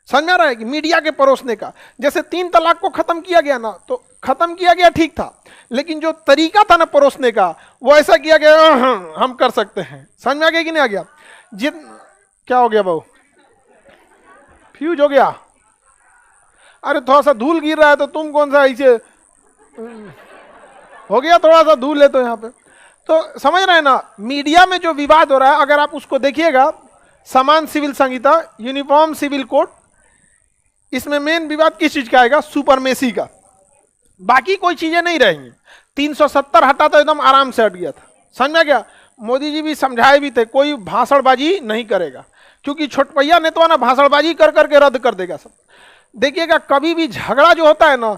समझ में आ रहा है कि मीडिया के परोसने का, जैसे 3 तलाक को खत्म किया गया ना, तो खत्म किया गया ठीक था, लेकिन जो तरीका था ना परोसने का वो ऐसा किया गया हम कर सकते हैं। समझ में आ गया कि नहीं आ गया? क्या हो गया बहू? फ्यूज हो गया? अरे थोड़ा सा धूल गिर रहा है तो तुम कौन सा ऐसे हो गया, थोड़ा सा धूल है तो यहाँ पे। तो समझ रहे हैं ना, मीडिया में जो विवाद हो रहा है, अगर आप उसको देखिएगा, समान सिविल संहिता, यूनिफॉर्म सिविल कोड, इसमें मेन विवाद किस चीज का आएगा? सुपरमेसी का। बाकी कोई चीजें नहीं रहेंगी। 370 हटा तो एकदम आराम से हट गया था। समझ में गया? मोदी जी भी समझाए भी थे, कोई भाषणबाजी नहीं करेगा, क्योंकि छोटपैया ने तो ना भाषणबाजी कर करके रद्द कर देगा सब। देखिएगा, कभी भी झगड़ा जो होता है ना,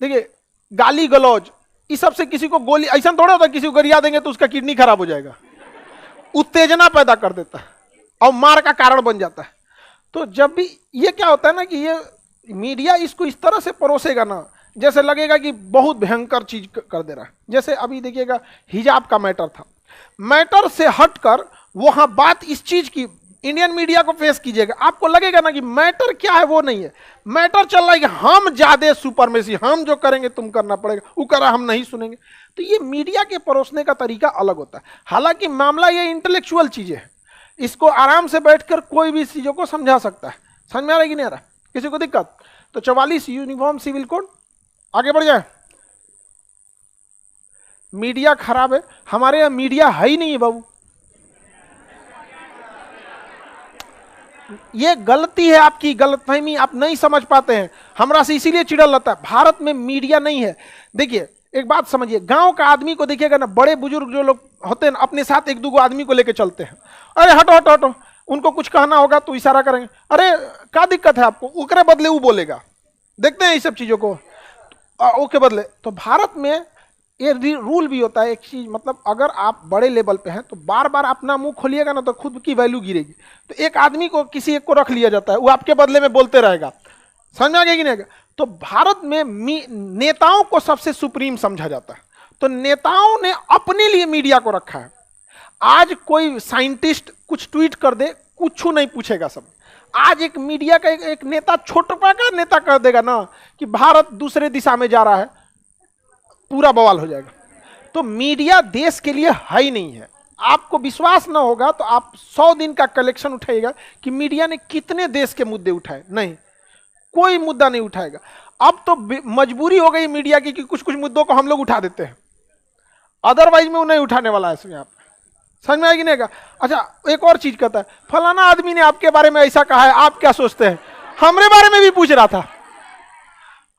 देखिए गाली गलौज इस सब से किसी को गोली, ऐसा थोड़ा होता है किसी को गरिया देंगे तो उसका किडनी खराब हो जाएगा, उत्तेजना पैदा कर देता है और मार का कारण बन जाता है। तो जब भी ये क्या होता है ना कि ये मीडिया इसको इस तरह से परोसेगा ना, जैसे लगेगा कि बहुत भयंकर चीज कर दे रहा है। जैसे अभी देखिएगा हिजाब का मैटर था, मैटर से हटकर वहां बात इस चीज की इंडियन मीडिया को फेस कीजिएगा, आपको लगेगा ना कि मैटर क्या है वो नहीं है, मैटर चल रहा है कि हम ज्यादा सुपरमेसी, हम जो करेंगे तुम करना पड़ेगा, वो करा हम नहीं सुनेंगे। तो ये मीडिया के परोसने का तरीका अलग होता है। हालांकि मामला ये इंटेलेक्चुअल चीजें है, इसको आराम से बैठकर कोई भी चीजों को समझा सकता है। समझ में आ रहा है कि नहीं आ रहा? किसी को दिक्कत? तो 44 यूनिफॉर्म सिविल कोड, आगे बढ़ जाए। मीडिया खराब है, हमारे यहाँ मीडिया है ही नहीं है बाबू, ये गलती है आपकी, गलतफहमी, आप नहीं समझ पाते हैं, हमरा से इसीलिए चिढ़ल रहता है। भारत में मीडिया नहीं है। देखिए एक बात समझिए, गांव का आदमी को देखिएगा ना, बड़े बुजुर्ग जो लोग होते हैं अपने साथ 1-2 आदमी को लेके चलते हैं, अरे हटो हटो हटो, उनको कुछ कहना होगा तो इशारा करेंगे, अरे क्या दिक्कत है आपको, उसके बदले वो बोलेगा। देखते हैं ये सब चीजों को, ओके बदले। तो भारत में ये रूल भी होता है एक चीज, मतलब अगर आप बड़े लेवल पे हैं तो बार बार अपना मुंह खोलिएगा ना तो खुद की वैल्यू गिरेगी। तो एक आदमी को, किसी एक को रख लिया जाता है, वो आपके बदले में बोलते रहेगा। समझ में आ गया कि नहीं? तो भारत में नेताओं को सबसे सुप्रीम समझा जाता है, तो नेताओं ने अपने लिए मीडिया को रखा है। आज कोई साइंटिस्ट कुछ ट्वीट कर दे, कुछ नहीं पूछेगा सब। आज एक मीडिया का एक नेता, छोटा का नेता कर देगा ना कि भारत दूसरे दिशा में जा रहा है, पूरा बवाल हो जाएगा। तो मीडिया देश के लिए है ही नहीं है। आपको विश्वास ना होगा तो आप 100 दिन का कलेक्शन उठाइएगा कि मीडिया ने कितने देश के मुद्दे उठाए, नहीं, कोई मुद्दा नहीं उठाएगा। अब तो मजबूरी हो गई मीडिया की कि कुछ कुछ मुद्दों को हम लोग उठा देते हैं, अदरवाइज में वो नहीं उठाने वाला है यहाँ पे। समझ में आएगी नहीं? अच्छा एक और चीज कहता है, फलाना आदमी ने आपके बारे में ऐसा कहा है, आप क्या सोचते हैं? हमारे बारे में भी पूछ रहा था,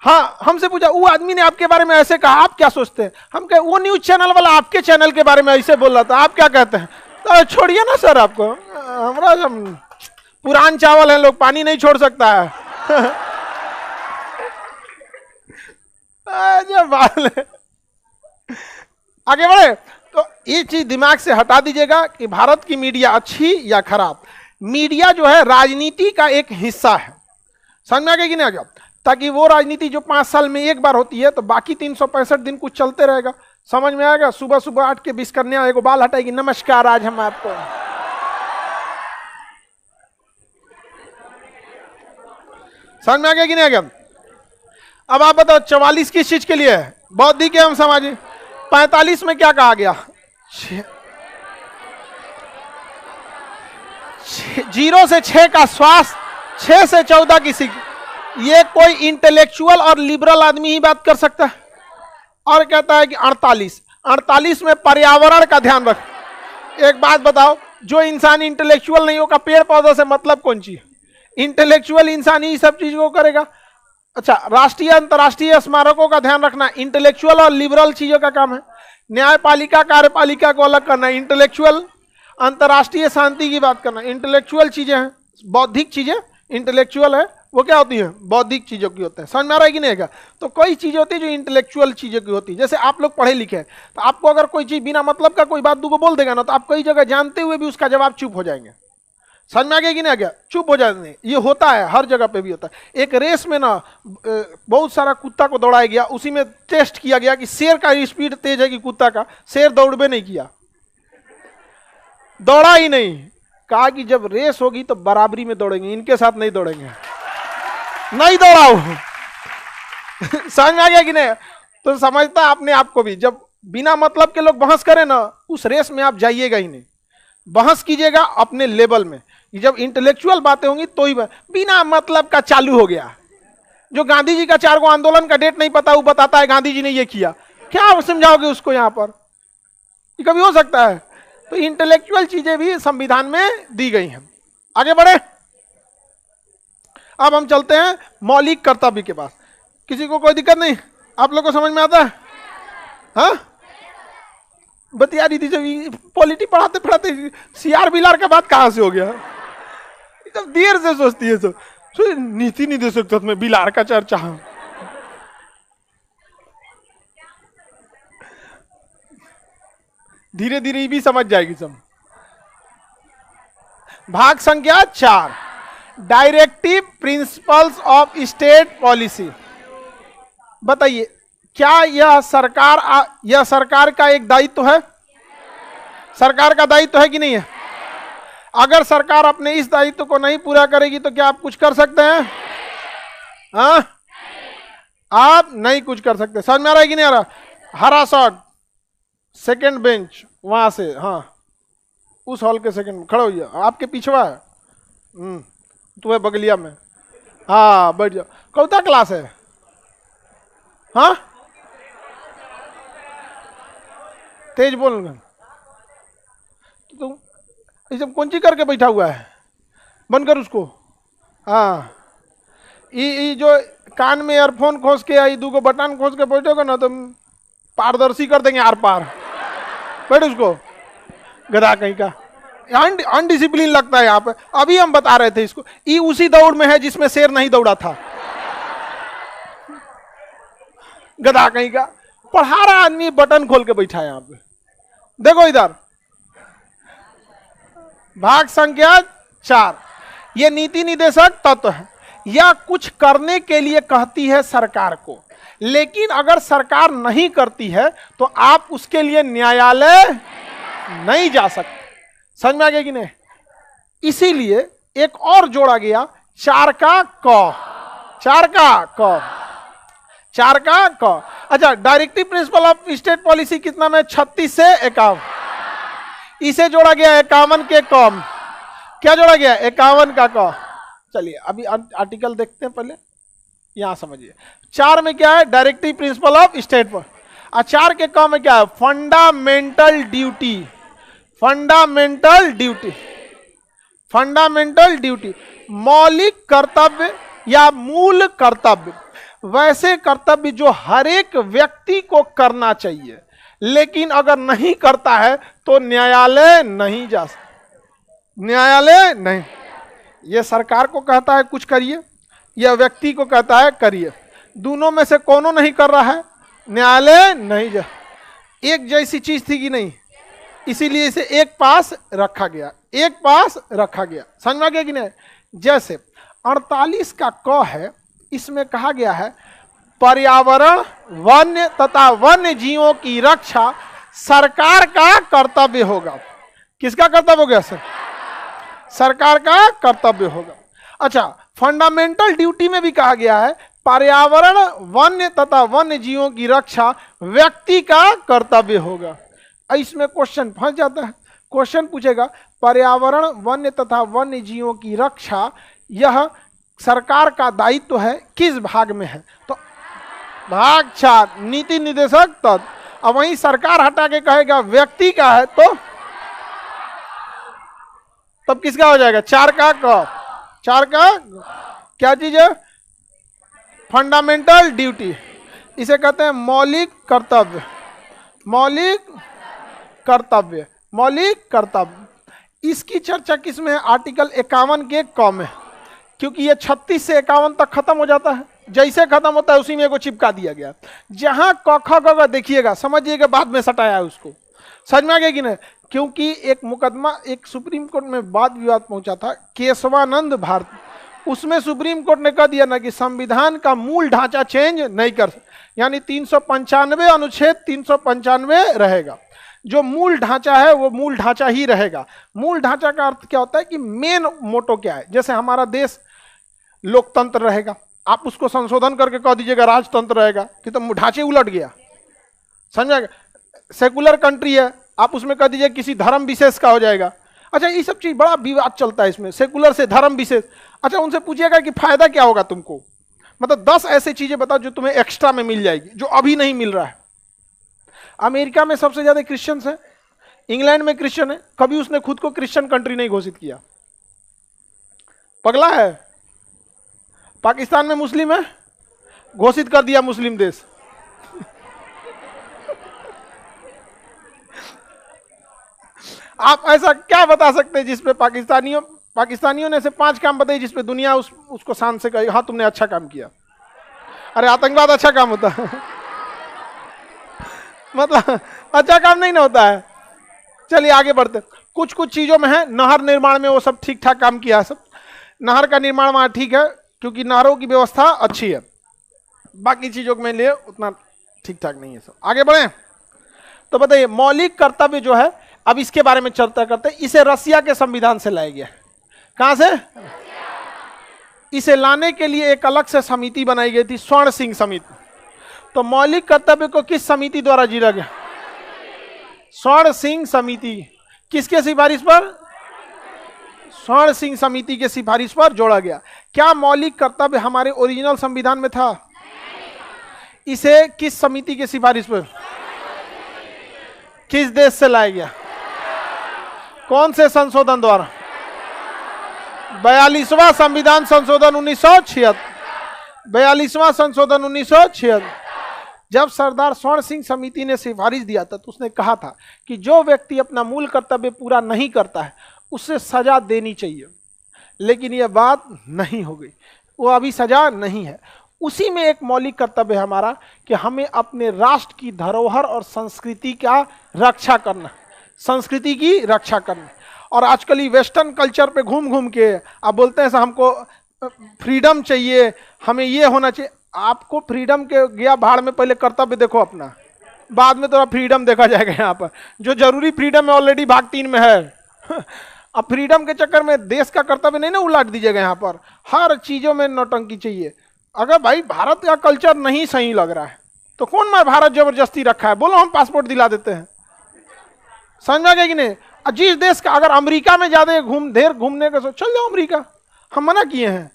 हाँ हमसे पूछा, वो आदमी ने आपके बारे में ऐसे कहा, आप क्या सोचते हैं? हम कहे वो न्यूज चैनल वाला आपके चैनल के बारे में ऐसे बोल रहा था, आप क्या कहते हैं? तो छोड़िए ना सर, आपको हमारा पुरान चावल है, लोग पानी नहीं छोड़ सकता है। आगे बढ़े। तो ये चीज दिमाग से हटा दीजिएगा कि भारत की मीडिया अच्छी या खराब। मीडिया जो है राजनीति का एक हिस्सा है, समझ में आ गया कि नहीं आ गया? ताकि वो राजनीति जो 5 साल में एक बार होती है, तो बाकी 365 दिन कुछ चलते रहेगा। समझ में आएगा? सुबह सुबह 8 के 20 करने आएगा, बाल हटाएगी, नमस्कार आज हम आपको। समझ में आ गया कि नहीं आ गया? अब आप बताओ 44 किस चीज के लिए है? बौद्धिक एवं सामाजिक। 45 में क्या कहा गया? 0 से 6 का स्वास्थ्य, 6 से 14 की शिक्षा। ये कोई इंटेलेक्चुअल और लिबरल आदमी ही बात कर सकता है। और कहता है कि 48 में पर्यावरण का ध्यान रख। एक बात बताओ, जो इंसान इंटेलेक्चुअल नहीं होगा, पेड़ पौधों से मतलब कौन चीज? इंटेलेक्चुअल इंसान ही सब चीज को करेगा। अच्छा, राष्ट्रीय अंतर्राष्ट्रीय स्मारकों का ध्यान रखना इंटेलेक्चुअल और लिबरल चीजों का काम है। न्यायपालिका कार्यपालिका को अलग करना इंटेलेक्चुअल। अंतर्राष्ट्रीय शांति की बात करना इंटेलेक्चुअल चीजें हैं। बौद्धिक चीजें इंटेलेक्चुअल है, वो क्या होती है? बौद्धिक चीजों की होते हैं। समझ में आ रहा है कि नहीं? तो कोई चीज होती है जो इंटेलेक्चुअल चीजों की होती है। जैसे आप लोग पढ़े लिखे हैं, तो आपको अगर कोई चीज बिना मतलब का कोई बात दूगो बोल देगा ना, तो आप कई जगह जानते हुए भी उसका जवाब चुप हो जाएंगे। समझ में आ गया कि नहीं आ गया? चुप हो जाएंगे। ये होता है, हर जगह पे भी होता है। एक रेस में ना बहुत सारा कुत्ता को दौड़ाया गया, उसी में टेस्ट किया गया कि शेर का स्पीड तेज है कि कुत्ता का। शेर दौड़बे नहीं किया, दौड़ा ही नहीं। कहा कि जब रेस होगी तो बराबरी में दौड़ेंगे, इनके साथ नहीं दौड़ेंगे। नहीं दौड़ाओ। समझ में आ गया कि नहीं? तो समझता अपने आप को भी, जब बिना मतलब के लोग बहस करें ना, उस रेस में आप जाइएगा ही नहीं। बहस कीजिएगा अपने लेवल में। जब इंटेलेक्चुअल बातें होंगी तो ही बिना मतलब का चालू हो गया। जो गांधी जी का 4 गो आंदोलन का डेट नहीं पता, वो बताता है गांधी जी ने ये किया, क्या समझाओगे उसको? यहां पर ये कभी हो सकता है? तो इंटेलेक्चुअल चीजें भी संविधान में दी गई हैं। आगे बढ़े, अब हम चलते हैं मौलिक कर्तव्य के पास। किसी को कोई दिक्कत नहीं? आप लोग को समझ में आता है? हाँ, बतिया रही थी जब पॉलिटी पढ़ाते पढ़ाते सीआर बिलार का बात कहां से हो गया? जब देर से सोचती है तो नीति निदेशक तत्व में बिलार का चर्चा। धीरे धीरे ये भी समझ जाएगी सब। भाग संख्या 4, directive principles of state policy. बताइए, क्या यह सरकार का एक दायित्व है? सरकार का दायित्व है कि नहीं है? अगर सरकार अपने इस दायित्व को नहीं पूरा करेगी तो क्या आप कुछ कर सकते हैं? हाँ, आप नहीं कुछ कर सकते। समझ में आ रहा है कि नहीं आ रहा? हरा शॉट, सेकंड बेंच वहां से, हाँ उस हॉल के सेकंड खड़े होइए, आपके पिछवा है, तो है बगलिया में, हाँ बैठ जाओ। कौन क्लास है? हाँ तेज बोल। तुम सब कौन सी करके बैठा हुआ है? बंद कर उसको। हाँ, ये जो कान में ईयरफोन खोस के आई 2 गो बटन खोस के बैठोगे ना, तुम पारदर्शी कर देंगे आर पार। बैठ उसको, गधा कहीं का। अनडिसिप्लिन लगता है यहाँ पे। अभी हम बता रहे थे इसको, ये उसी दौड़ में है जिसमें शेर नहीं दौड़ा था। गधा कहीं का, पढ़ा रहा आदमी बटन खोल के बैठा है यहाँ पे। देखो इधर, भाग संख्या 4, यह नीति निदेशक तत्व है। यह कुछ करने के लिए कहती है सरकार को, लेकिन अगर सरकार नहीं करती है तो आप उसके लिए न्यायालय नहीं जा सकते। समझ में आ गया कि नहीं? इसीलिए एक और जोड़ा गया, 4 का क। अच्छा, directive principle of state policy कितना में? 36 से 51। इसे जोड़ा गया 51 के कम। क्या जोड़ा गया? 51 का क। चलिए अभी आर्टिकल देखते हैं, पहले यहां समझिए। 4 में क्या है? डायरेक्टिव प्रिंसिपल ऑफ स्टेट पर। 4 के कम में क्या है? फंडामेंटल ड्यूटी, मौलिक कर्तव्य या मूल कर्तव्य, वैसे कर्तव्य जो हर एक व्यक्ति को करना चाहिए, लेकिन अगर नहीं करता है तो न्यायालय नहीं जा सकता। न्यायालय नहीं, यह सरकार को कहता है कुछ करिए, यह व्यक्ति को कहता है करिए। दोनों में से कोनो नहीं कर रहा है, न्यायालय नहीं जा। एक जैसी चीज थी कि नहीं, इसीलिए इसे एक पास रखा गया। समझ में आ गया कि नहीं? जैसे 48 का क है, इसमें कहा गया है पर्यावरण, वन्य तथा वन्य जीवों की रक्षा सरकार का कर्तव्य होगा। किसका कर्तव्य हो गया सर? सरकार का कर्तव्य होगा। अच्छा, फंडामेंटल ड्यूटी में भी कहा गया है पर्यावरण, वन्य तथा वन्य जीवों की रक्षा व्यक्ति का कर्तव्य होगा। इसमें क्वेश्चन फंस जाता है। क्वेश्चन पूछेगा पर्यावरण, वन्य तथा वन्य जीवों की रक्षा यह सरकार का दायित्व है, किस भाग में है? तो भाग 4, नीति निदेशक तत्व। अब वहीं सरकार हटा के कहेगा व्यक्ति का है, तो तब किसका हो जाएगा? 4 का क्या चीज है? Fundamental duty. इसे कहते हैं मौलिक कर्तव्य। इसकी चर्चा किसमें है? आर्टिकल 51 के क में, क्योंकि ये 36 से 51 तक खत्म हो जाता है। जैसे खत्म होता है उसी में एगो चिपका दिया गया। जहां क ख ग देखिएगा, समझिएगा बाद में सटाया है उसको। समझ में आ गया कि नहीं? क्योंकि एक मुकदमा एक सुप्रीम कोर्ट में वाद विवाद पहुंचा था, केशवानंद भारती। उसमें सुप्रीम कोर्ट ने कह दिया ना कि संविधान का मूल ढांचा चेंज नहीं कर, यानी 395 अनुच्छेद 395 रहेगा। जो मूल ढांचा है वो मूल ढांचा ही रहेगा। मूल ढांचा का अर्थ क्या होता है कि मेन मोटो क्या है? जैसे हमारा देश लोकतंत्र रहेगा, आप उसको संशोधन करके कह दीजिएगा राजतंत्र रहेगा, कि तो ढांचे उलट गया, समझा। सेकुलर कंट्री है, आप उसमें कह दीजिए किसी धर्म विशेष का हो जाएगा। अच्छा, ये सब चीज बड़ा विवाद चलता है इसमें, सेकुलर से धर्म विशेष। अच्छा, उनसे पूछिएगा कि फायदा क्या होगा तुमको, मतलब 10 ऐसे चीजें बताओ जो तुम्हें एक्स्ट्रा में मिल जाएगी, जो अभी नहीं मिल रहा है। अमेरिका में सबसे ज्यादा क्रिश्चियंस है, इंग्लैंड में क्रिश्चियन है, कभी उसने खुद को क्रिश्चियन कंट्री नहीं घोषित किया, पगला है। पाकिस्तान में मुस्लिम है, घोषित कर दिया मुस्लिम देश। आप ऐसा क्या बता सकते हैं जिसपे पाकिस्तानियों ने से 5 काम बताए जिसपे दुनिया उसको शान से कहे हाँ तुमने अच्छा काम किया। अरे आतंकवाद अच्छा काम होता है? मतलब अच्छा काम नहीं ना होता है। चलिए आगे बढ़ते, कुछ कुछ चीजों में है, नहर निर्माण में वो सब ठीक ठाक काम किया है, सब नहर का निर्माण वहां ठीक है क्योंकि नहरों की व्यवस्था अच्छी है, बाकी चीजों में लिए उतना ठीक ठाक नहीं है सब। आगे बढ़े तो बताइए, मौलिक कर्तव्य जो है, अब इसके बारे में चर्चा करते हैं। इसे रसिया के संविधान से लाया गया। कहां से? इसे लाने के लिए एक अलग से समिति बनाई गई थी, स्वर्ण सिंह समिति। तो मौलिक कर्तव्य को किस समिति द्वारा जीरा गया? स्वर्ण सिंह समिति। किसके सिफारिश पर? स्वर्ण सिंह समिति के सिफारिश पर जोड़ा गया। क्या मौलिक कर्तव्य हमारे ओरिजिनल संविधान में था? इसे किस समिति के सिफारिश पर, किस देश से लाया गया? कौन से संशोधन द्वारा? 42वां संविधान संशोधन 1976। 42वां संशोधन 1976। जब सरदार स्वर्ण सिंह समिति ने सिफारिश दिया था तो उसने कहा था कि जो व्यक्ति अपना मूल कर्तव्य पूरा नहीं करता है उसे सजा देनी चाहिए, लेकिन यह बात नहीं हो गई, वो अभी सजा नहीं है। उसी में एक मौलिक कर्तव्य है हमारा कि हमें अपने राष्ट्र की धरोहर और संस्कृति का रक्षा करना, संस्कृति की रक्षा करना। और आजकल ये वेस्टर्न कल्चर पे घूम घूम के आप बोलते हैं हमको फ्रीडम चाहिए, हमें ये होना चाहिए। आपको फ्रीडम के गया भाड़ में, पहले कर्तव्य देखो अपना, बाद में थोड़ा फ्रीडम देखा जाएगा। यहाँ पर जो जरूरी फ्रीडम है ऑलरेडी भाग 3 में है। अब फ्रीडम के चक्कर में देश का कर्तव्य नहीं ना उलाट दीजिएगा। यहाँ पर हर चीजों में नौटंकी चाहिए। अगर भाई भारत का कल्चर नहीं सही लग रहा है तो कौन मैं भारत जबरदस्ती रखा है, बोलो हम पासपोर्ट दिला देते हैं, समझा गया कि नहीं। जिस देश का, अगर अमेरिका में ज्यादा घूमने का चल जाओ अमेरिका, हम मना किए हैं।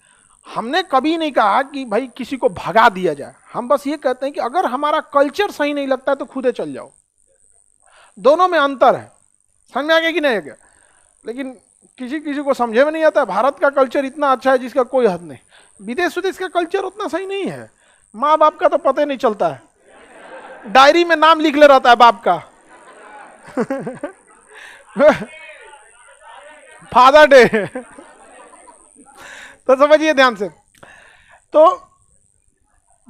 हमने कभी नहीं कहा कि भाई किसी को भगा दिया जाए, हम बस ये कहते हैं कि अगर हमारा कल्चर सही नहीं लगता है तो खुदे चल जाओ। दोनों में अंतर है, समझ में आ गया कि नहीं गया। लेकिन किसी किसी को समझे में नहीं आता। भारत का कल्चर इतना अच्छा है जिसका कोई हद नहीं, विदेश विदेश का कल्चर उतना सही नहीं है। माँ बाप का तो पता ही नहीं चलता है, डायरी में नाम लिख ले रहता है बाप का। Father day. तो समझिए ध्यान से, तो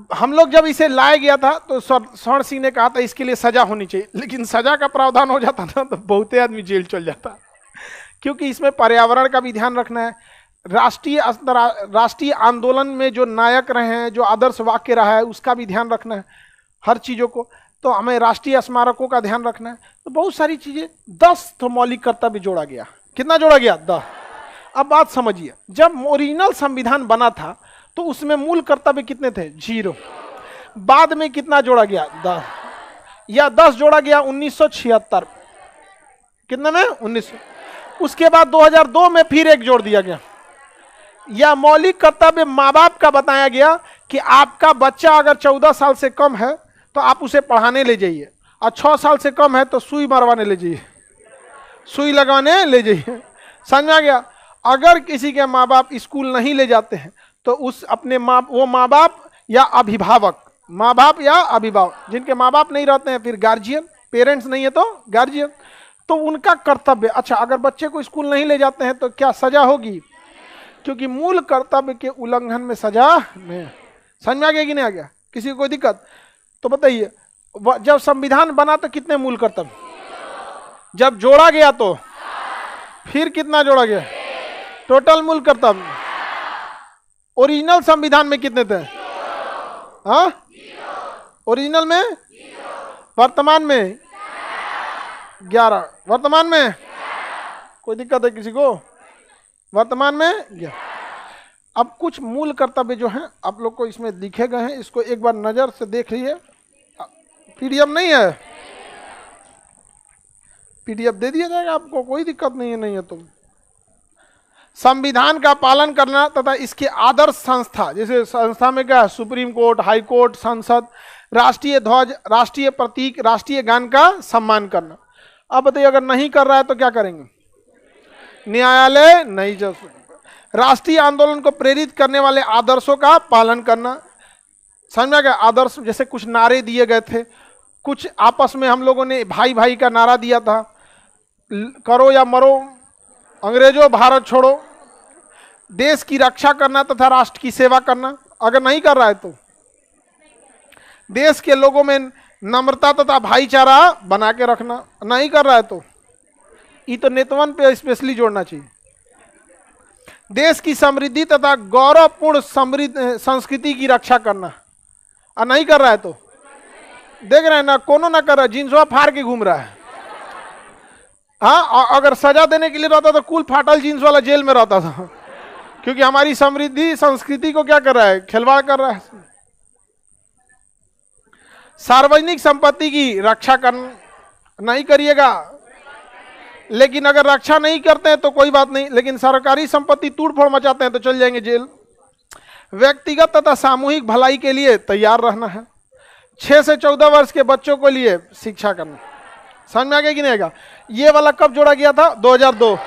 हम लोग जब इसे लाया गया था तो स्वर्ण सिंह ने कहा था इसके लिए सजा होनी चाहिए, लेकिन सजा का प्रावधान हो जाता था तो बहुते आदमी जेल चल जाता, क्योंकि इसमें पर्यावरण का भी ध्यान रखना है। राष्ट्रीय आंदोलन में जो नायक रहे हैं, जो आदर्श वाक्य रहा है, उसका भी ध्यान रखना है, हर चीज़ों को। तो हमें राष्ट्रीय स्मारकों का ध्यान रखना है। तो बहुत सारी चीज़ें, 10 तो मौलिक कर्तव्य जोड़ा गया। कितना जोड़ा गया? 10। अब बात समझिए, जब ओरिजिनल संविधान बना था तो उसमें मूल कर्तव्य कितने थे? 0। बाद में कितना जोड़ा गया? 10। या 10 जोड़ा गया 1976। कितने में? 19। उसके बाद 2002 में फिर एक जोड़ दिया गया। या मौलिक कर्तव्य माँ बाप का बताया गया कि आपका बच्चा अगर 14 साल से कम है तो आप उसे पढ़ाने ले जाइए, और 6 साल से कम है तो सुई मरवाने ले जाइए, सुई लगाने ले जाइए। समझा गया? अगर किसी के माँ बाप स्कूल नहीं ले जाते हैं तो उस अपने वो माँ बाप या अभिभावक, माँ बाप या अभिभावक, जिनके माँ बाप नहीं रहते हैं, फिर गार्जियन, पेरेंट्स नहीं है तो गार्जियन, तो उनका कर्तव्य। अच्छा, अगर बच्चे को स्कूल नहीं ले जाते हैं तो क्या सजा होगी? क्योंकि मूल कर्तव्य के उल्लंघन में सजा नहीं। समझ में आ गया कि नहीं आ गया? किसी को कोई दिक्कत? तो बताइए, जब संविधान बना तो कितने मूल कर्तव्य? जब जोड़ा गया तो फिर कितना जोड़ा गया? टोटल मूल कर्तव्य ओरिजिनल संविधान में कितने थे? हाँ, ओरिजिनल में, वर्तमान में 11। वर्तमान में कोई दिक्कत है किसी को? वर्तमान में 11। अब कुछ मूल कर्तव्य जो हैं आप लोग को इसमें लिखे गए हैं, इसको एक बार नजर से देख लीजिए। पीडीएफ नहीं है, पीडीएफ दे दिया जाएगा आपको, कोई दिक्कत नहीं है। नहीं है तो संविधान का पालन करना तथा इसके आदर्श संस्था, जैसे संस्था में क्या है, सुप्रीम कोर्ट, हाई कोर्ट, संसद, राष्ट्रीय ध्वज, राष्ट्रीय प्रतीक, राष्ट्रीय गान का सम्मान करना। अब बताइए अगर नहीं कर रहा है तो क्या करेंगे? न्यायालय नहीं जा सकता। राष्ट्रीय आंदोलन को प्रेरित करने वाले आदर्शों का पालन करना, समझ में गया? आदर्श जैसे कुछ नारे दिए गए थे, कुछ आपस में हम लोगों ने भाई भाई का नारा दिया था, करो या मरो, अंग्रेजों भारत छोड़ो, देश की रक्षा करना तथा राष्ट्र की सेवा करना। अगर नहीं कर रहा है तो देश के लोगों में नम्रता तथा भाईचारा बना के रखना। नहीं कर रहा है तो ये तो नेतवन पे स्पेशली जोड़ना चाहिए। देश की समृद्धि तथा गौरवपूर्ण संस्कृति की रक्षा करना। और नहीं कर रहा है तो देख रहे हैं ना, कोनो ना कर रहा है, जींसवा फाड़ के घूम रहा है। हाँ, अगर सजा देने के लिए रहता तो कुल फाटल जींस वाला जेल में रहता था, क्योंकि हमारी समृद्धि संस्कृति को क्या कर रहा है? खिलवाड़ कर रहा है। सार्वजनिक संपत्ति की रक्षा करना नहीं करिएगा, लेकिन अगर रक्षा नहीं करते हैं तो कोई बात नहीं, लेकिन सरकारी संपत्ति तोड़फोड़ मचाते हैं तो चल जाएंगे जेल। व्यक्तिगत तथा सामूहिक भलाई के लिए तैयार रहना है। 6 से 14 वर्ष के बच्चों को लिए शिक्षा करना। समझ में आ गया कि नहीं आएगा? ये वाला कब जोड़ा गया था? 2002।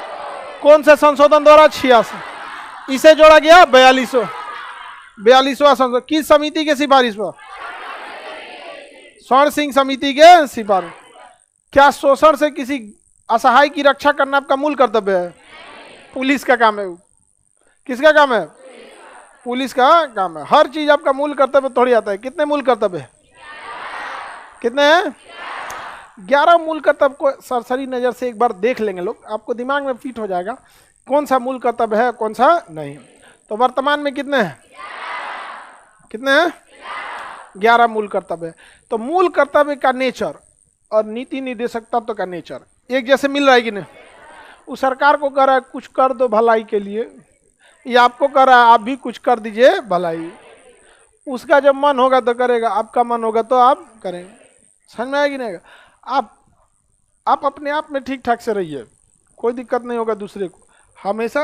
कौन से संशोधन द्वारा? 86। इसे जोड़ा गया 42वां संशोधन। किस समिति के सिफारिश पर? स्वर्ण सिंह समिति के सिफारिश। क्या शोषण से किसी असहाय की रक्षा करना आपका मूल कर्तव्य है? पुलिस का काम है। किसका काम है? पुलिस का काम है। हर चीज आपका मूल कर्तव्य थोड़ी आता है। कितने मूल कर्तव्य? कितने हैं? 11 मूल कर्तव्य को सरसरी नजर से एक बार देख लेंगे लोग, आपको दिमाग में फिट हो जाएगा कौन सा मूल कर्तव्य है कौन सा नहीं। तो वर्तमान में कितने हैं? कितने हैं? 11 मूल कर्तव्य है। तो मूल कर्तव्य का नेचर और नीति निर्देशक तत्व का नेचर एक जैसे मिल रहा है कि नहीं? वो सरकार को कह रहा है कुछ कर दो भलाई के लिए, ये आपको कह रहा है आप भी कुछ कर दीजिए भलाई। उसका जब मन होगा तो करेगा, आपका मन होगा तो आप करेंगे। समझ में आएगी नहीं? आप अपने आप में ठीक ठाक से रहिए, कोई दिक्कत नहीं होगा। दूसरे को हमेशा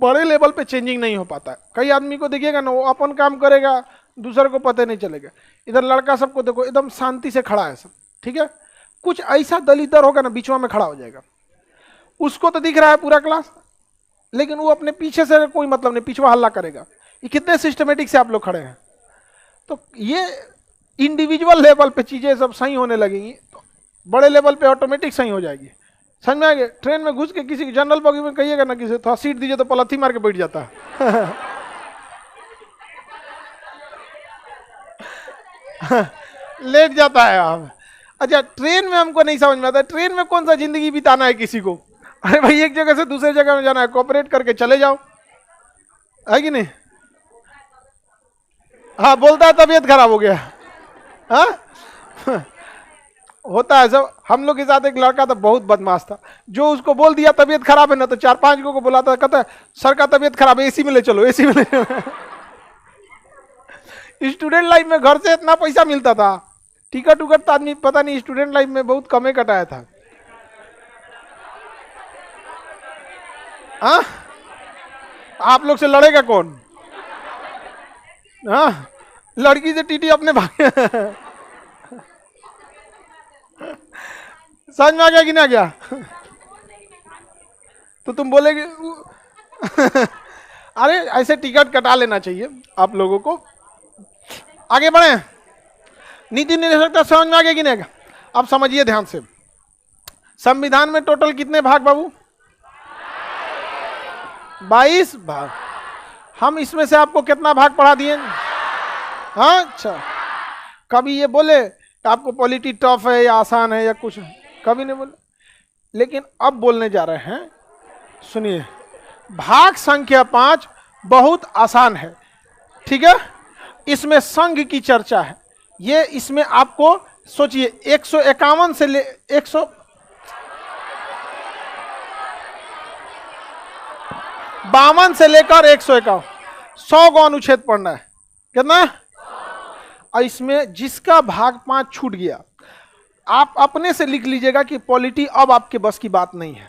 बड़े लेवल पे चेंजिंग नहीं हो पाता है। कई आदमी को देखिएगा ना, वो अपन काम करेगा, दूसरे को पता नहीं चलेगा। इधर लड़का सबको देखो एकदम शांति से खड़ा है सब, ठीक है। कुछ ऐसा दलितर होगा ना बीचवा में खड़ा हो जाएगा, उसको तो दिख रहा है पूरा क्लास, लेकिन वो अपने पीछे से कोई मतलब नहीं, पिछवा हल्ला करेगा। ये कितने सिस्टमेटिक से आप लोग खड़े हैं। तो ये इंडिविजुअल लेवल पे चीजें सब सही होने लगेंगी तो बड़े लेवल पे ऑटोमेटिक सही हो जाएगी। समझ में आ गया? ट्रेन में घुस के किसी जनरल बॉगी में कहिएगा ना किसी थोड़ा सीट दीजिए तो पलथी मार के बैठ जाता है। लेट जाता है आप। अच्छा, ट्रेन में हमको नहीं समझ में आता, ट्रेन में कौन सा जिंदगी बिताना है किसी को? अरे भाई एक जगह से दूसरे जगह में जाना है, कोऑपरेट करके चले जाओ, है कि नहीं? हाँ, बोलता है तबीयत खराब हो गया। हाँ होता है सब। हम लोग के साथ एक लड़का था, बहुत बदमाश था, जो उसको बोल दिया तबीयत खराब है ना तो 4-5 को बुलाता, कहता है सर का तबीयत खराब है, एसी में ले चलो, एसी में ले चलो। स्टूडेंट लाइफ में घर से इतना पैसा मिलता था, टिकट उकट तो आदमी पता नहीं स्टूडेंट लाइफ में बहुत कम कटाया था। हाँ, आप लोग से लड़ेगा कौन? हाँ, लड़की से टीटी अपने भाई। समझ में आ गया कि नहीं आ गया? तो तुम बोलेगे अरे ऐसे टिकट कटा लेना चाहिए आप लोगों को। आगे बढ़े, नीति निर्देशक समझ में आ गया कि नहीं? अब समझिए ध्यान से, संविधान में टोटल कितने भाग बाबू? 22 भाग। हम इसमें से आपको कितना भाग पढ़ा दिए? हाँ, अच्छा, कभी ये बोले आपको पॉलिटी टफ है या आसान है या कुछ, कभी नहीं बोले। लेकिन अब बोलने जा रहे हैं, सुनिए। भाग संख्या 5 बहुत आसान है, ठीक है। इसमें संघ की चर्चा है। ये इसमें आपको सोचिए 151 से ले 100 52 से लेकर 151, 100 को अनुच्छेद पढ़ना है। कितना? और इसमें जिसका भाग 5 छूट गया, आप अपने से लिख लीजिएगा कि पॉलिटी अब आपके बस की बात नहीं है।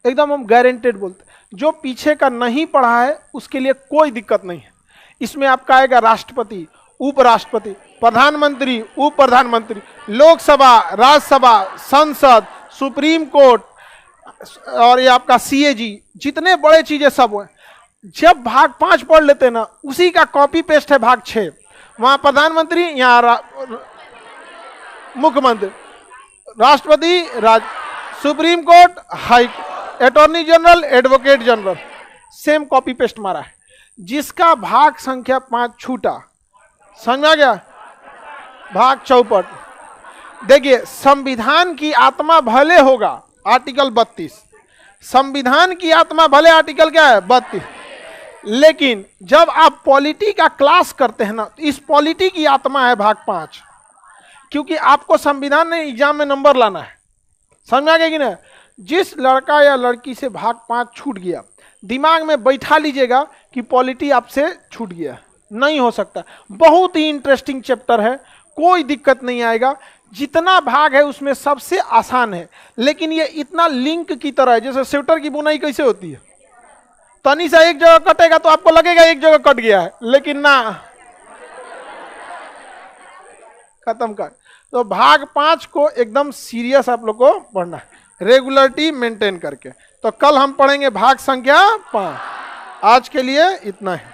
एकदम हम गारंटेड बोलते हैं। जो पीछे का नहीं पढ़ा है उसके लिए कोई दिक्कत नहीं है। इसमें आपका आएगा राष्ट्रपति, उपराष्ट्रपति, प्रधानमंत्री, उप प्रधानमंत्री, लोकसभा, राज्यसभा, संसद, सुप्रीम कोर्ट और ये आपका सीएजी, जितने बड़े चीजें सब हैं। जब भाग 5 पढ़ लेते हैं ना, उसी का कॉपी पेस्ट है भाग 6। वहां प्रधानमंत्री, यहाँ मुख्यमंत्री, राष्ट्रपति, supreme court, high attorney general, advocate general, same copy paste मारा है। जिसका भाग संख्या 5 छूटा, समझ आ गया? भाग चौपट। देखिए, संविधान की आत्मा भले होगा आर्टिकल 32, संविधान की आत्मा भले आर्टिकल क्या है 32, लेकिन जब आप पॉलिटी का क्लास करते हैं ना, इस पॉलिटी की आत्मा है भाग 5, क्योंकि आपको संविधान ने एग्जाम में नंबर लाना है। समझ आ गया कि ना? जिस लड़का या लड़की से भाग 5 छूट गया, दिमाग में बैठा लीजिएगा कि पॉलिटी आपसे छूट गया, नहीं हो सकता। बहुत ही इंटरेस्टिंग चैप्टर है, कोई दिक्कत नहीं आएगा। जितना भाग है उसमें सबसे आसान है, लेकिन ये इतना लिंक की तरह है, जैसे स्वेटर की बुनाई कैसे होती है, तनी सा एक जगह कटेगा तो आपको लगेगा एक जगह कट गया है, लेकिन ना, खत्म कर। तो भाग 5 को एकदम सीरियस आप लोग को पढ़ना है, रेगुलरिटी मेंटेन करके। तो कल हम पढ़ेंगे भाग संख्या 5। आज के लिए इतना है।